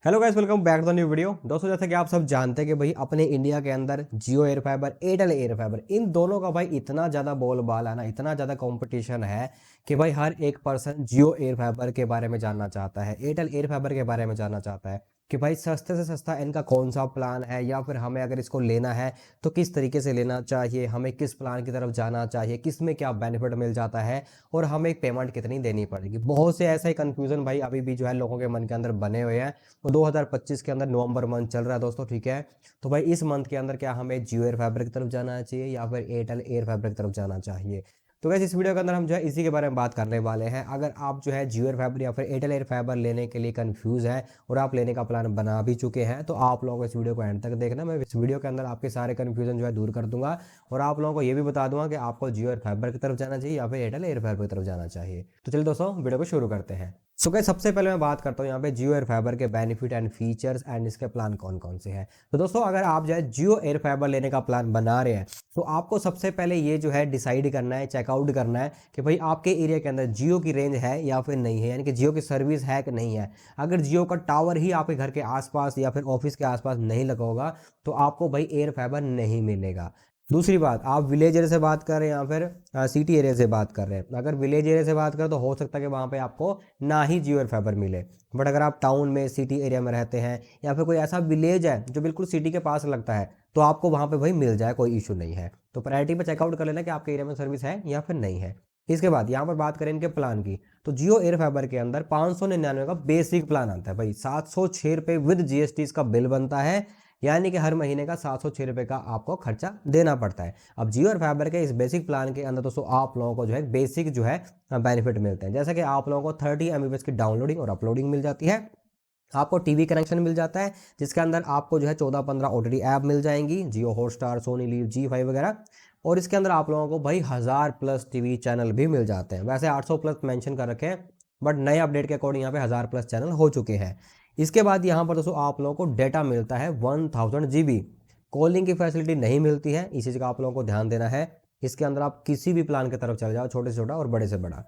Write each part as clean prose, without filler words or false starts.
Hello guys, welcome back to the new video. दोस्तों, जैसा कि आप सब जानते हैं कि भाई अपने इंडिया के अंदर Jio air fiber, Airtel air fiber, इन दोनों का भाई इतना ज़्यादा बोलबाल है ना, इतना ज़्यादा कंपटीशन है कि भाई हर एक पर्सन जियो एयर फाइबर के बारे में जानना चाहता है, एयरटेल एयर फाइबर के बारे में जानना चाहता है कि भाई सस्ते से सस्ता इनका कौन सा प्लान है, या फिर हमें अगर इसको लेना है तो किस तरीके से लेना चाहिए, हमें किस प्लान की तरफ जाना चाहिए, किस में क्या बेनिफिट मिल जाता है और हमें पेमेंट कितनी देनी पड़ेगी। बहुत से ऐसा ही कन्फ्यूज़न भाई अभी भी जो है लोगों के मन के अंदर बने हुए हैं। तो 2025 के अंदर नवंबर मंथ चल रहा है दोस्तों, ठीक है। तो भाई इस मंथ के अंदर क्या हमें जियो एयर फाइबर की तरफ जाना चाहिए या फिर एयरटेल एयर फाइबर की तरफ जाना चाहिए। तो वैसे इस वीडियो के अंदर हम जो है इसी के बारे में बात करने वाले हैं। अगर आप जो है जियो एयर फाइबर या फिर एयरटेल एयर फाइबर लेने के लिए कंफ्यूज है और आप लेने का प्लान बना भी चुके हैं, तो आप लोगों को इस वीडियो को एंड तक देखना। मैं इस वीडियो के अंदर आपके सारे कन्फ्यूजन जो है दूर कर दूंगा और आप लोगों को ये भी बता दूंगा कि आपको जियो एयर फाइबर की तरफ जाना चाहिए या फिर एयरटेल एयर फाइबर की तरफ जाना चाहिए। तो चलिए दोस्तों, वीडियो को शुरू करते हैं। सो गाइस, सबसे पहले मैं बात करता हूँ यहाँ पे जियो एयर फाइबर के बेनिफिट एंड फीचर्स एंड इसके प्लान कौन कौन से हैं। तो दोस्तों, अगर आप जो है जियो एयर फाइबर लेने का प्लान बना रहे हैं तो आपको सबसे पहले ये जो है डिसाइड करना है, चेकआउट करना है कि भाई आपके एरिया के अंदर जियो की रेंज है या फिर नहीं है, यानी कि जियो की सर्विस है कि नहीं है। अगर जियो का टावर ही आपके घर के आसपास या फिर ऑफिस के आसपास नहीं लगा होगा तो आपको भाई एयर फाइबर नहीं मिलेगा। दूसरी बात, आप विलेज एरिया से बात कर रहे हैं या फिर सिटी एरिया से बात कर रहे हैं। अगर विलेज एरिया से बात करें तो हो सकता है कि वहाँ पे आपको ना ही जियो एयर फाइबर मिले। बट अगर आप टाउन में, सिटी एरिया में रहते हैं या फिर कोई ऐसा विलेज है जो बिल्कुल सिटी के पास लगता है, तो आपको वहाँ पे भाई मिल जाए, कोई इशू नहीं है। तो प्रायोरिटी पे चेकआउट कर लेना कि आपके एरिया में सर्विस है या फिर नहीं है। इसके बाद यहाँ पर बात करें इनके प्लान की, तो जियो एयर फाइबर के अंदर 599 का बेसिक प्लान आता है भाई। 706 रुपये विद जीएसटी इसका बिल बनता है, यानी कि हर महीने का 706 रुपये का आपको खर्चा देना पड़ता है। अब जियो और फाइबर के इस बेसिक प्लान के अंदर दोस्तों आप लोगों को जो है बेसिक जो है बेनिफिट मिलते हैं, जैसे कि आप लोगों को 30 MB की डाउनलोडिंग और अपलोडिंग मिल जाती है। आपको टीवी कनेक्शन मिल जाता है जिसके अंदर आपको जो है 14-15 ओटीटी ऐप मिल जाएंगी, जियो हॉटस्टार, सोनी लीव, जी5 वगैरह। और इसके अंदर आप लोगों को भाई 1000+ टीवी चैनल भी मिल जाते हैं। वैसे 800+ मेंशन कर रखे हैं, बट नए अपडेट के अकॉर्डिंग यहाँ पे 1000+ चैनल हो चुके हैं। इसके बाद यहाँ पर दोस्तों आप लोगों को डेटा मिलता है 1000 GB। कॉलिंग की फैसिलिटी नहीं मिलती है, इसी चीज़ का आप लोगों को ध्यान देना है। इसके अंदर आप किसी भी प्लान की तरफ चले जाओ, छोटे से छोटा और बड़े से बड़ा।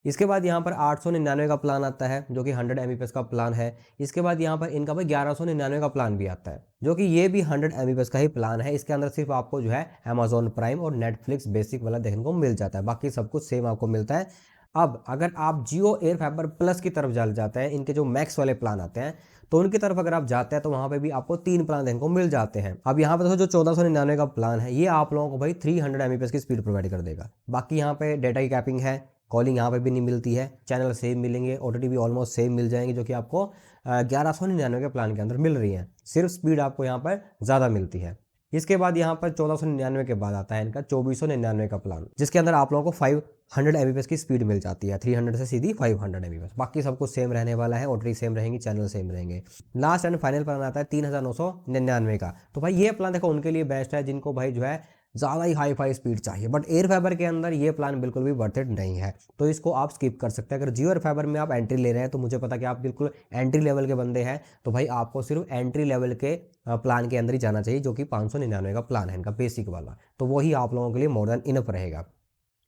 इसके बाद यहाँ पर 899 का प्लान आता है जो कि 100 MB का प्लान है। इसके बाद यहाँ पर इनका भाई 1199 का प्लान भी आता है जो कि ये भी 100 MB का ही प्लान है। इसके अंदर सिर्फ आपको जो है अमेजोन प्राइम और नेटफ्लिक्स बेसिक वाला देखने को मिल जाता है, बाकी सब कुछ सेम आपको मिलता है। अब अगर आप जियो एयर फाइबर प्लस की तरफ चल जाते हैं, इनके जो मैक्स वाले प्लान आते हैं, तो उनकी तरफ अगर आप जाते हैं तो वहाँ पे भी आपको 3 प्लान देखने को मिल जाते हैं। अब यहाँ पे जो 1499 का प्लान है ये आप लोगों को भाई 300 MB की स्पीड प्रोवाइड कर देगा। बाकी यहाँ पे डेटा की कैपिंग है, कॉलिंग यहाँ पे भी नहीं मिलती है, चैनल सेम मिलेंगे, ओटीटी भी ऑलमोस्ट सेम मिल जाएंगे जो कि आपको 1199 के प्लान के अंदर मिल रही है। सिर्फ स्पीड आपको यहाँ पर ज़्यादा मिलती है। इसके बाद यहाँ पर 1499 के बाद आता है इनका 2499 का प्लान, जिसके अंदर आप लोगों को 500 MB की स्पीड मिल जाती है। 300 से सीधी 500 MB। बाकी सब कुछ सेम रहने वाला है, ओटीटी सेम रहेंगी, चैनल सेम रहेंगे। लास्ट एंड फाइनल प्लान आता है 3999 का। तो भाई ये प्लान देखो उनके लिए बेस्ट है जिनको भाई जो है ज़्यादा ही हाई फाई स्पीड चाहिए, बट एयर फाइबर के अंदर ये प्लान बिल्कुल भी वर्थ इट नहीं है, तो इसको आप स्किप कर सकते हैं। अगर जियो एयर फाइबर में आप एंट्री ले रहे हैं तो मुझे पता कि आप बिल्कुल एंट्री लेवल के बंदे हैं, तो भाई आपको सिर्फ एंट्री लेवल के प्लान के अंदर ही जाना चाहिए जो कि 599 का प्लान है इनका बेसिक वाला। तो वही आप लोगों के लिए मोर देन इनफ रहेगा।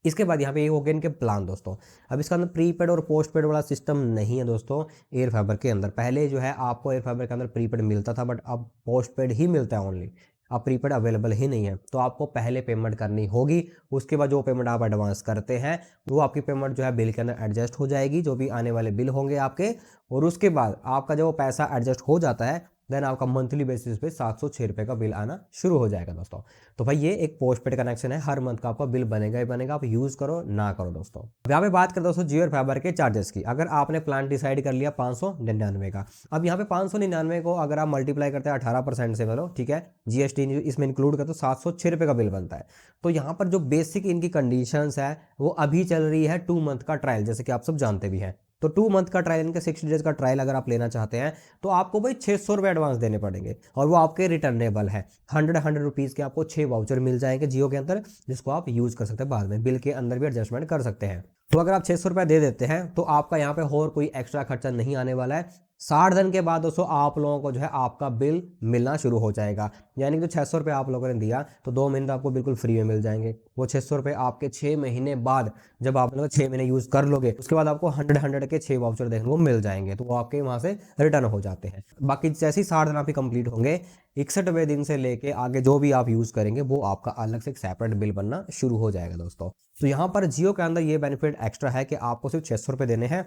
इसके बाद यहाँ पे ये हो गए इनके प्लान दोस्तों। अब इसका अंदर प्रीपेड और पोस्ट पेड वाला सिस्टम नहीं है दोस्तों एयर फाइबर के अंदर। पहले जो है आपको एयर फाइबर के अंदर प्रीपेड मिलता था, बट अब पोस्ट पेड ही मिलता है ओनली। अब प्रीपेड अवेलेबल ही नहीं है, तो आपको पहले पेमेंट करनी होगी। उसके बाद जो पेमेंट आप एडवांस करते हैं वो आपकी पेमेंट जो है बिल के अंदर एडजस्ट हो जाएगी, जो भी आने वाले बिल होंगे आपके। और उसके बाद आपका जो पैसा एडजस्ट हो जाता है, देन आपका मंथली बेसिस पे 706 रुपये का बिल आना शुरू हो जाएगा दोस्तों। तो भाई ये एक पोस्ट पेड कनेक्शन है, हर मंथ का आपका बिल बनेगा ही बनेगा, आप यूज़ करो ना करो दोस्तों। अब यहाँ पे बात करें दोस्तों जियो फाइबर के चार्जेस की। अगर आपने प्लान डिसाइड कर लिया 599 का, अब यहाँ पे 599 को अगर आप मल्टीप्लाई करते हैं 18% से, बोलो ठीक है, जीएसटी इसमें इंक्लूड कर तो 706 रुपये का बिल बनता है। तो यहाँ पर जो बेसिक इनकी कंडीशंस है वो अभी चल रही है 2 मंथ का ट्रायल, जैसे कि आप सब जानते भी हैं। तो 2 मंथ का ट्रायल, इनका 60 डेज का ट्रायल अगर आप लेना चाहते हैं तो आपको भाई 600 रुपये एडवांस देने पड़ेंगे और वो आपके रिटर्नेबल है। 100 रुपीज़ के आपको 6 वाउचर मिल जाएंगे जियो के अंदर, जिसको आप यूज़ कर सकते हैं, बाद में बिल के अंदर भी एडजस्टमेंट कर सकते हैं। तो अगर आप 600 रुपये दे देते हैं तो आपका यहाँ पे और कोई एक्स्ट्रा खर्चा नहीं आने वाला है। 60 दिन के बाद दोस्तों आप लोगों को जो है आपका बिल मिलना शुरू हो जाएगा। यानी कि जो 600 रुपये आप लोगों ने दिया तो 2 महीने तो आपको बिल्कुल फ्री में मिल जाएंगे। वो 600 रुपये आपके 6 महीने बाद, जब आप लोग 6 महीने यूज़ कर लोगे, उसके बाद आपको 100 के 6 वाउचर देखने को मिल जाएंगे, तो वो आपके वहाँ से रिटर्न हो जाते हैं। बाकी जैसे ही 60 दिन आपके कंप्लीट होंगे, 61वें दिन से लेके आगे जो भी आप यूज़ करेंगे वो आपका अलग से एक सेपरेट बिल बनना शुरू हो जाएगा दोस्तों। तो यहाँ पर जियो के अंदर ये बेनिफिट एक्स्ट्रा है कि आपको सिर्फ 600 रुपये देने हैं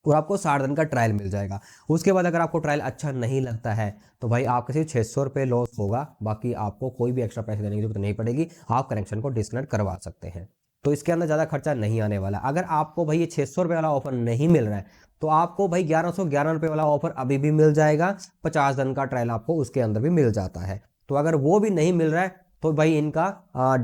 और आपको 60 दिन का ट्रायल मिल जाएगा। उसके बाद अगर आपको ट्रायल अच्छा नहीं लगता है तो भाई आपके सिर्फ 600 रुपये लॉस होगा, बाकी आपको कोई भी एक्स्ट्रा पैसे देने की जरूरत नहीं पड़ेगी, आप कनेक्शन को डिस्कनेक्ट करवा सकते हैं। तो इसके अंदर ज़्यादा खर्चा नहीं आने वाला। अगर आपको भाई ये 600 रुपये वाला ऑफर नहीं मिल रहा है तो आपको भाई 1111 रुपये वाला ऑफर अभी भी मिल जाएगा। 50 दिन का ट्रायल आपको उसके अंदर भी मिल जाता है। तो अगर वो भी नहीं मिल रहा है तो भाई इनका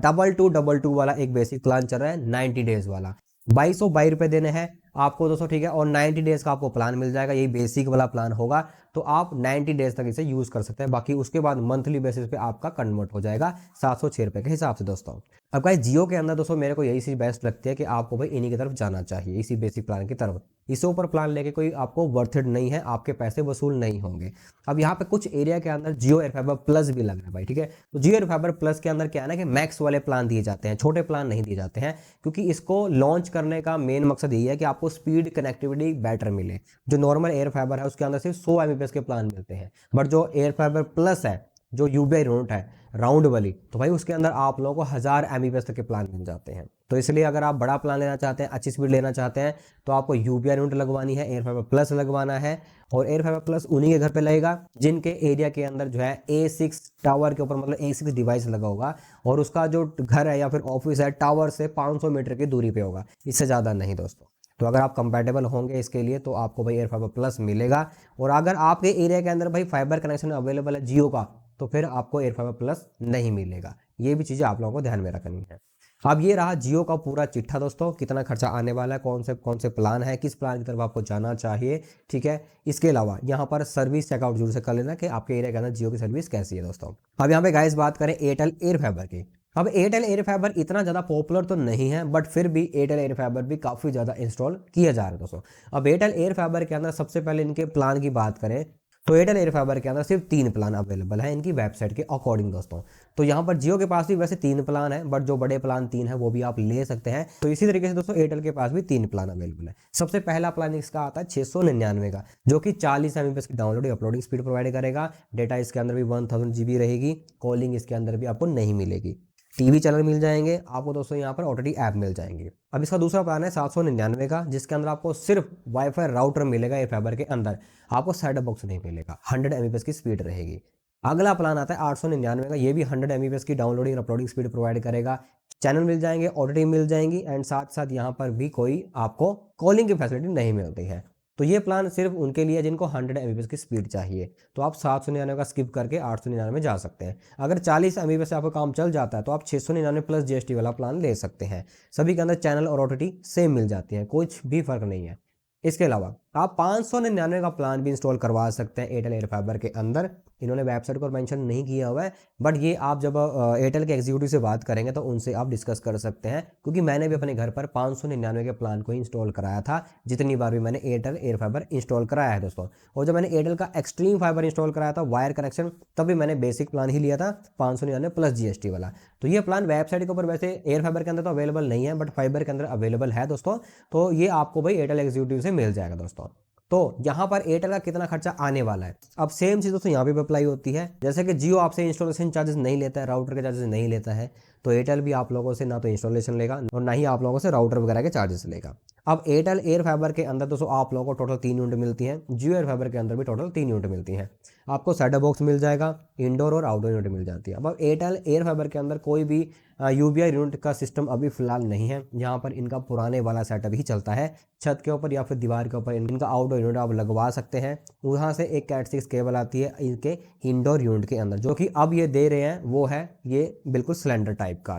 2222 वाला एक बेसिक प्लान चल रहा है 90 डेज वाला, 2222 रुपये देने हैं आपको दोस्तों, ठीक है। और 90 डेज का आपको प्लान मिल जाएगा, यही बेसिक वाला प्लान होगा। तो आप 90 डेज तक इसे यूज़ कर सकते हैं। बाकी उसके बाद मंथली बेसिस पे आपका कन्वर्ट हो जाएगा 706 रुपये के हिसाब से दोस्तों। अब गाइस जियो के अंदर दोस्तों मेरे को यही चीज़ बेस्ट लगती है कि आपको भाई इन्हीं की तरफ जाना चाहिए, इसी बेसिक प्लान की तरफ। इससे ऊपर प्लान लेके कोई आपको वर्थ इट नहीं है, आपके पैसे वसूल नहीं होंगे। अब यहाँ पे कुछ एरिया के अंदर जियो एयर फाइबर प्लस भी लग रहा है भाई, ठीक है। तो जियो एयर फाइबर प्लस के अंदर क्या है ना कि मैक्स वाले प्लान दिए जाते हैं, छोटे प्लान नहीं दिए जाते हैं, क्योंकि इसको लॉन्च करने का मेन मकसद यही है कि आपको स्पीड कनेक्टिविटी बेटर मिले। जो नॉर्मल एयर फाइबर है उसके अंदर सिर्फ 100 Mbps के प्लान मिलते हैं, बट जो एयर फाइबर प्लस है, जो यूबीआई रूट है राउंड वाली, तो भाई उसके अंदर आप लोगों को 1000 Mbps तक के प्लान मिल जाते हैं। तो इसलिए अगर आप बड़ा प्लान लेना चाहते हैं, अच्छी स्पीड लेना चाहते हैं, तो आपको यूबीआई रूट लगवानी है, एयर फाइबर प्लस लगवाना है। और एयर फाइबर प्लस उन्हीं के घर पे लगेगा जिनके एरिया के अंदर जो है A6 टावर के ऊपर, मतलब A6 डिवाइस लगा होगा और उसका जो घर है या फिर ऑफिस है टावर से 500 मीटर की दूरी पे होगा, इससे ज़्यादा नहीं दोस्तों। तो अगर आप कंपैटिबल होंगे इसके लिए तो आपको भाई एयर फाइबर प्लस मिलेगा। और अगर आपके एरिया के अंदर भाई फाइबर कनेक्शन अवेलेबल है जियो का, तो फिर आपको एयर फाइबर प्लस नहीं मिलेगा। ये भी चीज़ें आप लोगों को ध्यान में रखनी है। अब ये रहा जियो का पूरा चिट्ठा दोस्तों, कितना खर्चा आने वाला है, कौन से प्लान है, किस प्लान की तरफ आपको जाना चाहिए, ठीक है। इसके अलावा यहाँ पर सर्विस चेकआउट जरूर से कर लेना कि आपके एरिया के अंदर जियो की सर्विस कैसी है दोस्तों। अब यहाँ पे गाइस बात करें एयरटेल एयर फाइबर की। अब एयरटेल एयर फाइबर इतना ज़्यादा पॉपुलर तो नहीं है, बट फिर भी एयरटेल एयर फाइबर भी काफ़ी ज़्यादा इंस्टॉल किया जा रहा है दोस्तों। अब एयरटेल एयर फाइबर के अंदर सबसे पहले इनके प्लान की बात करें तो एयरटेल एयर फाइबर के अंदर सिर्फ 3 प्लान अवेलेबल है इनकी वेबसाइट के अकॉर्डिंग दोस्तों। तो यहाँ पर जियो के पास भी वैसे 3 प्लान है, बट जो बड़े प्लान 3 है वो भी आप ले सकते हैं। तो इसी तरीके से दोस्तों एयरटेल के पास भी 3 प्लान अवेलेबल है। सबसे पहला प्लान इसका आता है 699 का, जो कि 40 Mbps की डाउनलोडिंग अपलोडिंग स्पीड प्रोवाइड करेगा। डेटा इसके अंदर भी 1000 GB रहेगी, कॉलिंग इसके अंदर भी आपको नहीं मिलेगी, टीवी चैनल मिल जाएंगे आपको दोस्तों, यहाँ पर OTT ऐप मिल जाएंगे। अब इसका दूसरा प्लान है 799 का, जिसके अंदर आपको सिर्फ वाईफाई राउटर मिलेगा एयर फाइबर के अंदर, आपको सेट टॉप बॉक्स नहीं मिलेगा, 100 Mbps की स्पीड रहेगी। अगला प्लान आता है 899 का, ये भी 100 Mbps की डाउनलोडिंग और अपलोडिंग स्पीड प्रोवाइड करेगा। चैनल मिल जाएंगे, OTT मिल जाएंगी, एंड साथ साथ यहाँ पर भी कोई आपको कॉलिंग की फैसिलिटी नहीं मिलती है। तो ये प्लान सिर्फ उनके लिए जिनको 100 Mbps की स्पीड चाहिए। तो आप 799 का स्किप करके 899 में जा सकते हैं। अगर 40 Mbps से आपका काम चल जाता है तो आप 699 प्लस GST वाला प्लान ले सकते हैं। सभी के अंदर चैनल और OTT सेम मिल जाती है, कुछ भी फर्क नहीं है। इसके अलावा आप 599 का प्लान भी इंस्टॉल करवा सकते हैं एयरटेल एयर फाइबर के अंदर। इन्होंने वेबसाइट को मेंशन नहीं किया हुआ है, बट ये आप जब एयरटेल के एग्जीक्यूटिव से बात करेंगे तो उनसे आप डिस्कस कर सकते हैं, क्योंकि मैंने भी अपने घर पर 599 के प्लान को इंस्टॉल कराया था जितनी बार भी मैंने एयरटेल एयर फाइबर इंस्टॉल कराया है दोस्तों। और जब मैंने एयरटेल का एक्सट्रीम फाइबर इंस्टॉल कराया था वायर कनेक्शन, तब भी मैंने बेसिक प्लान ही लिया था 599 प्लस GST वाला। तो ये प्लान वेबसाइट के ऊपर वैसे एयर फाइबर के अंदर तो अवेलेबल नहीं है, बट फाइबर के अंदर अवेलेबल है दोस्तों। तो ये आपको भाई एयरटेल एग्जीक्यूटिव से मिल जाएगा दोस्तों। तो यहाँ पर एयरटेल का कितना खर्चा आने वाला है, अब सेम चीज़ दोस्तों यहाँ पे भी अप्लाई होती है। जैसे कि जियो आपसे इंस्टॉलेशन चार्जेस नहीं लेता है, राउटर के चार्जेस नहीं लेता है, तो एयरटेल भी आप लोगों से ना तो इंस्टॉलेशन लेगा और ना ही आप लोगों से राउटर वगैरह के चार्जेस लेगा। अब एयरटेल एयर फाइबर के अंदर दोस्तों आप लोगों को टोटल 3 यूनिट मिलती हैं, जियो एयर फाइबर के अंदर भी टोटल 3 यूनिट मिलती हैं। आपको सेट टॉप बॉक्स मिल जाएगा, इंडोर और आउटडोर यूनिट मिल जाती है। अब एयरटेल एयर फाइबर के अंदर कोई भी यूबीआई यूनिट का सिस्टम अभी फिलहाल नहीं है, यहाँ पर इनका पुराने वाला सेटअप ही चलता है। छत के ऊपर या फिर दीवार के ऊपर इनका आउटडोर यूनिट आप लगवा सकते हैं। वहाँ से एक कैट 6 केबल आती है इनके इंडोर यूनिट के अंदर, जो कि अब ये दे रहे हैं वो है ये बिल्कुल सिलेंडर टाइप का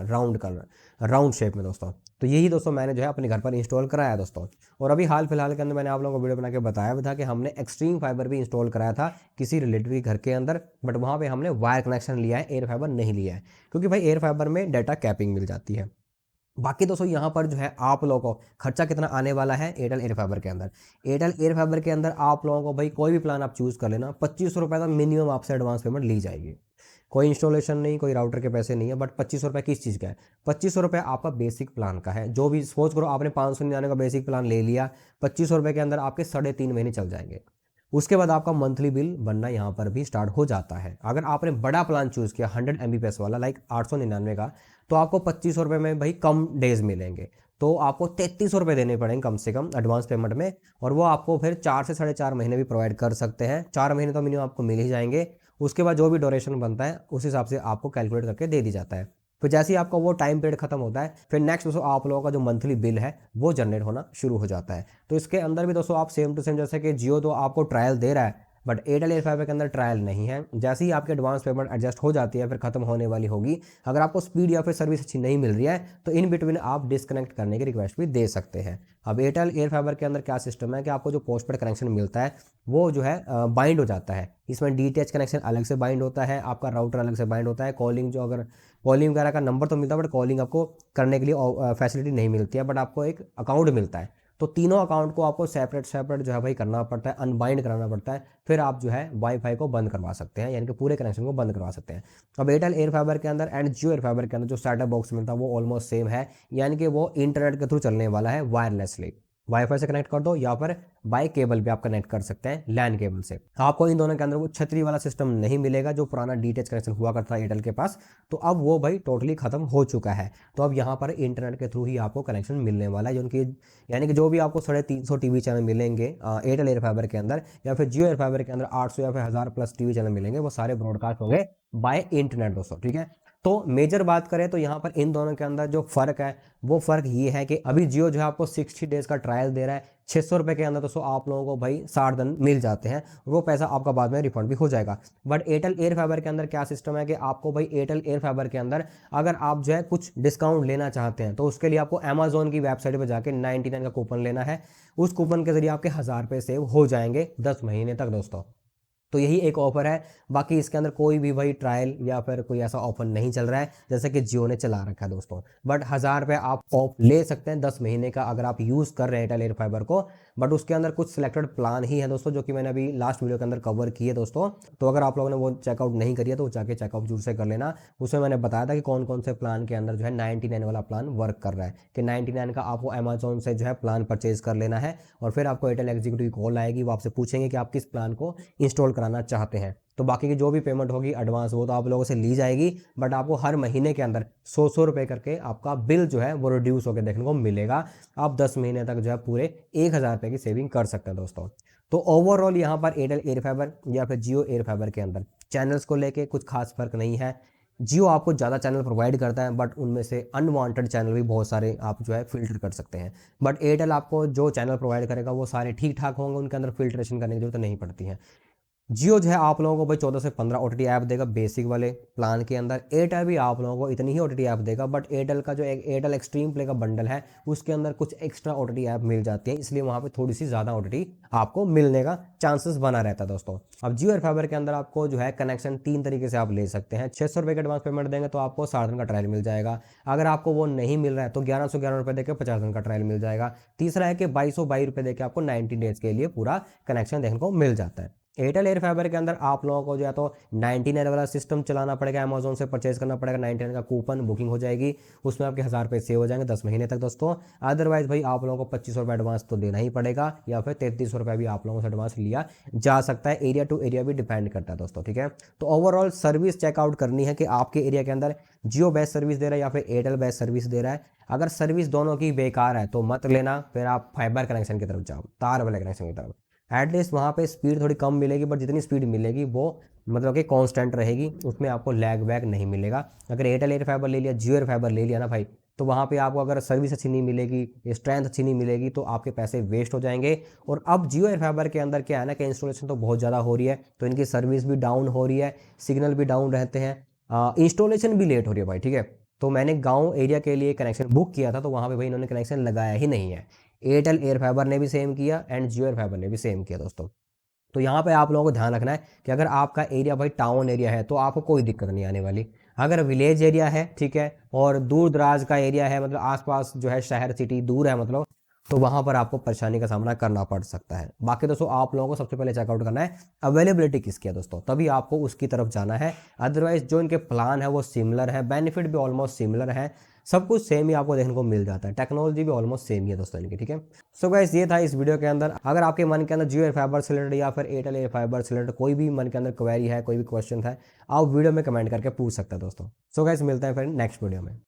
राउंड शेप में दोस्तों। तो यही दोस्तों मैंने जो है अपने घर पर इंस्टॉल कराया दोस्तों। और अभी हाल फिलहाल के अंदर मैंने आप लोगों को वीडियो बना के बताया भी था कि हमने एक्सट्रीम फाइबर भी इंस्टॉल कराया था किसी रिलेटिव के घर के अंदर, बट वहाँ पे हमने वायर कनेक्शन लिया है, एयर फाइबर नहीं लिया है, क्योंकि भाई एयर फाइबर में डाटा कैपिंग मिल जाती है। बाकी दोस्तों यहाँ पर जो है आप लोगों को खर्चा कितना आने वाला है एयरटेल एयर फाइबर के अंदर। एयरटेल एयर फाइबर के अंदर आप लोगों को भाई कोई भी प्लान आप चूज़ कर लेना, 2500 रुपये का मिनिमम आपसे एडवांस पेमेंट ली जाएगी। कोई इंस्टॉलेशन नहीं, कोई राउटर के पैसे नहीं है, बट 2500 रुपये किस चीज़ का है? 2500 रुपये आपका बेसिक प्लान का है। जो भी सोच करो आपने 599 का बेसिक प्लान ले लिया, 2500 रुपये के अंदर आपके 3.5 महीने चल जाएंगे। उसके बाद आपका मंथली बिल बनना यहाँ पर भी स्टार्ट हो जाता है। अगर आपने बड़ा प्लान चूज़ किया 100 MBps वाला, लाइक 899 का, तो आपको 2500 रुपये में भाई कम डेज मिलेंगे। तो आपको 3300 रुपये देने पड़ेंगे कम से कम एडवांस पेमेंट में, और वो आपको फिर 4 से 4.5 महीने भी प्रोवाइड कर सकते हैं। 4 महीने तो मिनिमम आपको मिल ही जाएंगे। उसके बाद जो भी ड्यूरेशन बनता है उस हिसाब से आपको कैलकुलेट करके दे दी जाता है। फिर जैसे ही आपका वो टाइम पीरियड खत्म होता है, फिर नेक्स्ट दोस्तों आप लोगों का जो मंथली बिल है वो जनरेट होना शुरू हो जाता है। तो इसके अंदर भी दोस्तों आप सेम टू सेम, जैसे कि जियो तो आपको ट्रायल दे रहा है, बट एयरटेल एयर फाइबर के अंदर ट्रायल नहीं है। जैसे ही आपकी एडवांस पेमेंट एडजस्ट हो जाती है, फिर खत्म होने वाली होगी, अगर आपको स्पीड या फिर सर्विस अच्छी नहीं मिल रही है, तो इन बिटवीन आप डिस्कनेक्ट करने की रिक्वेस्ट भी दे सकते हैं। अब एयरटेल एयर फाइबर के अंदर क्या सिस्टम है कि आपको जो पोस्टपेड कनेक्शन मिलता है वो जो है बाइंड हो जाता है। इसमें डीटीएच कनेक्शन अलग से बाइंड होता है, आपका राउटर अलग से बाइंड होता है। कॉलिंग जो अगर कॉलिंग वगैरह का नंबर तो मिलता है, बट कॉलिंग आपको करने के लिए फैसिलिटी नहीं मिलती है, बट आपको एक अकाउंट मिलता है। तो तीनों अकाउंट को आपको सेपरेट सेपरेट जो है भाई करना पड़ता है, अनबाइंड कराना पड़ता है, फिर आप जो है वाईफाई को बंद करवा सकते हैं, यानी कि पूरे कनेक्शन को बंद करवा सकते हैं। अब एयरटेल एयर फाइबर के अंदर एंड जियो एयर फाइबर के अंदर जो सेटअप बॉक्स मिलता है वो ऑलमोस्ट सेम है, यानी कि वो इंटरनेट के थ्रू चलने वाला है वायरलेसली। वाईफाई से कनेक्ट कर दो या फिर बाय केबल भी आप कनेक्ट कर सकते हैं लैन केबल से। आपको इन दोनों के अंदर वो छतरी वाला सिस्टम नहीं मिलेगा जो पुराना डीटीएच कनेक्शन हुआ करता है एयरटेल के पास, तो अब वो भाई टोटली खत्म हो चुका है। तो अब यहाँ पर इंटरनेट के थ्रू ही आपको कनेक्शन मिलने वाला है, उनकी यानी कि जो भी आपको 350 टीवी चैनल मिलेंगे एयरटेल एयर फाइबर के अंदर, या फिर जियो एयर फाइबर के अंदर 800 या फिर 1000+ टीवी चैनल मिलेंगे, वो सारे ब्रॉडकास्ट होंगे बाय इंटरनेट दोस्तों, ठीक है। तो मेजर बात करें तो यहाँ पर इन दोनों के अंदर जो फ़र्क है वो फ़र्क ये है कि अभी जियो जो है आपको 60 डेज़ का ट्रायल दे रहा है। 600 रुपये के अंदर दोस्तों आप लोगों को भाई 60 दिन मिल जाते हैं, वो पैसा आपका बाद में रिफंड भी हो जाएगा। बट एयरटेल एयर फाइबर के अंदर क्या सिस्टम है कि आपको भाई एयरटेल एयर फाइबर के अंदर अगर आप जो है कुछ डिस्काउंट लेना चाहते हैं, तो उसके लिए आपको अमेजोन की वेबसाइट पर जाके 99 का कूपन लेना है। उस कूपन के जरिए आपके 1000 रुपये सेव हो जाएंगे 10 महीने तक दोस्तों। तो यही एक ऑफर है, बाकी इसके अंदर कोई भी भाई ट्रायल या फिर कोई ऐसा ऑफर नहीं चल रहा है जैसे कि जियो ने चला रखा है दोस्तों। बट 1000 रुपये आप ऑफ ले सकते हैं 10 महीने का अगर आप यूज़ कर रहे हैं एयरटेल एयर फाइबर को। बट उसके अंदर कुछ सिलेक्टेड प्लान ही है दोस्तों, जो कि मैंने अभी लास्ट वीडियो के अंदर कवर किए दोस्तों। तो अगर आप लोगों ने वो चेकआउट नहीं करी है तो जाके चेकआउट जरूर से कर लेना। उसमें मैंने बताया था कि कौन कौन से प्लान के अंदर जो है 99 वाला प्लान वर्क कर रहा है, कि 99 का आपको अमेजोन से जो है प्लान परचेज कर लेना है, और फिर आपको एयरटेल एग्जीक्यूटिव कॉल आएगी, वो आपसे पूछेंगे कि आप किस प्लान को इंस्टॉल कराना चाहते हैं। तो बाकी की जो भी पेमेंट होगी एडवांस वो तो आप लोगों से ली जाएगी, बट आपको हर महीने के अंदर 100 रुपये करके आपका बिल जो है वो रिड्यूस होकर देखने को मिलेगा। आप 10 महीने तक जो है पूरे 1000 रुपये की सेविंग कर सकते हैं दोस्तों। तो ओवरऑल यहाँ पर एयरटेल एयर फाइबर या फिर जियो एयर फाइबर के अंदर चैनल्स को लेके कुछ खास फर्क नहीं है। जियो आपको ज़्यादा चैनल प्रोवाइड करता है, बट उनमें से अनवांटेड चैनल भी बहुत सारे आप जो है फिल्टर कर सकते हैं। बट एयरटेल आपको जो चैनल प्रोवाइड करेगा वो सारे ठीक ठाक होंगे, उनके अंदर फिल्ट्रेशन करने की जरूरत नहीं पड़ती है। जियो जो है आप लोगों को भाई 14 से 15 OTT ऐप देगा बेसिक वाले प्लान के अंदर। एयरटेल भी आप लोगों को इतनी ही OTT ऐप देगा, बट एयरटेल का जो एक एयरटेल एक्सट्रीम प्ले का बंडल है उसके अंदर कुछ एक्स्ट्रा OTT ऐप मिल जाती है, इसलिए वहाँ पे थोड़ी सी ज़्यादा OTT आपको मिलने का चांसेस बना रहता है दोस्तों। अब जियो एयर फाइबर के अंदर आपको जो है कनेक्शन 3 तरीके से आप ले सकते हैं। 600 रुपये का एडवांस पेमेंट देंगे तो आपको 60 दिन का ट्रायल मिल जाएगा। अगर आपको वो नहीं मिल रहा है तो 1111 रुपये देकर 50 दिन का ट्रायल मिल जाएगा। तीसरा है कि 2222 रुपये देकर आपको 90 डेज के लिए पूरा कनेक्शन देखने को मिल जाता है। एयरटेल एयर फाइबर के अंदर आप लोगों को जो है तो 99 वाला सिस्टम चलाना पड़ेगा, अमेजोन से परचेज करना पड़ेगा, 99 का कूपन बुकिंग हो जाएगी, उसमें आपके 1000 रुपये सेव हो जाएंगे 10 महीने तक दोस्तों। अदरवाइज भाई आप लोगों को 2500 रुपये एडवांस तो देना ही पड़ेगा, या फिर 3300 रुपये भी आप लोगों से एडवांस लिया जा सकता है। एरिया टू एरिया भी डिपेंड करता है दोस्तों, ठीक है। तो ओवरऑल सर्विस चेकआउट करनी है कि आपके एरिया के अंदर जियो बेस्ट सर्विस दे रहा है या फिर एयरटेल बेस्ट सर्विस दे रहा है। अगर सर्विस दोनों की बेकार है तो मत लेना, फिर आप फाइबर कनेक्शन की तरफ जाओ, तार वाले कनेक्शन की तरफ। एटलीस्ट वहाँ पे स्पीड थोड़ी कम मिलेगी, बट जितनी स्पीड मिलेगी वो मतलब कि कांस्टेंट रहेगी, उसमें आपको लैग वैग नहीं मिलेगा। अगर एयरटेल एयर फाइबर ले लिया, जियो एयर फाइबर ले लिया ना भाई, तो वहाँ पे आपको अगर सर्विस अच्छी नहीं मिलेगी, स्ट्रेंथ अच्छी नहीं मिलेगी, तो आपके पैसे वेस्ट हो जाएंगे। और अब जियो एयर फाइबर के अंदर क्या है ना कि इंस्टॉलेशन तो बहुत ज़्यादा हो रही है, तो इनकी सर्विस भी डाउन हो रही है, सिग्नल भी डाउन रहते हैं, इंस्टॉलेशन भी लेट हो रही है भाई, ठीक है। तो मैंने गाँव एरिया के लिए कनेक्शन बुक किया था, तो वहाँ पर भाई इन्होंने कनेक्शन लगाया ही नहीं है। एयरटेल एयर फाइबर ने भी सेम किया एंड जियो एयर फाइबर ने भी सेम किया दोस्तों। तो यहाँ पे आप लोगों को ध्यान रखना है कि अगर आपका एरिया भाई टाउन एरिया है तो आपको कोई दिक्कत नहीं आने वाली। अगर विलेज एरिया है, ठीक है, और दूर दराज का एरिया है, मतलब आसपास जो है शहर सिटी दूर है मतलब, तो वहाँ पर आपको परेशानी का सामना करना पड़ सकता है। बाकी दोस्तों आप लोगों को सबसे पहले चेकआउट करना है अवेलेबिलिटी किसकी है दोस्तों, तभी आपको उसकी तरफ जाना है। अदरवाइज जो इनके प्लान है वो सिमिलर है, बेनिफिट भी ऑलमोस्ट सिमिलर है, सब कुछ सेम ही आपको देखने को मिल जाता है, टेक्नोलॉजी भी ऑलमोस्ट सेम ही है दोस्तों इनकी, ठीक है। सो गाइस ये था इस वीडियो के अंदर। अगर आपके मन के अंदर जियो एयर फाइबर से रिलेटेड या फिर एयरटेल एयर फाइबर से रिलेटेड कोई भी मन के अंदर क्वेरी है, कोई भी क्वेश्चन है, आप वीडियो में कमेंट करके पूछ सकते हैं दोस्तों। सो गाइस मिलते हैं फिर नेक्स्ट वीडियो में।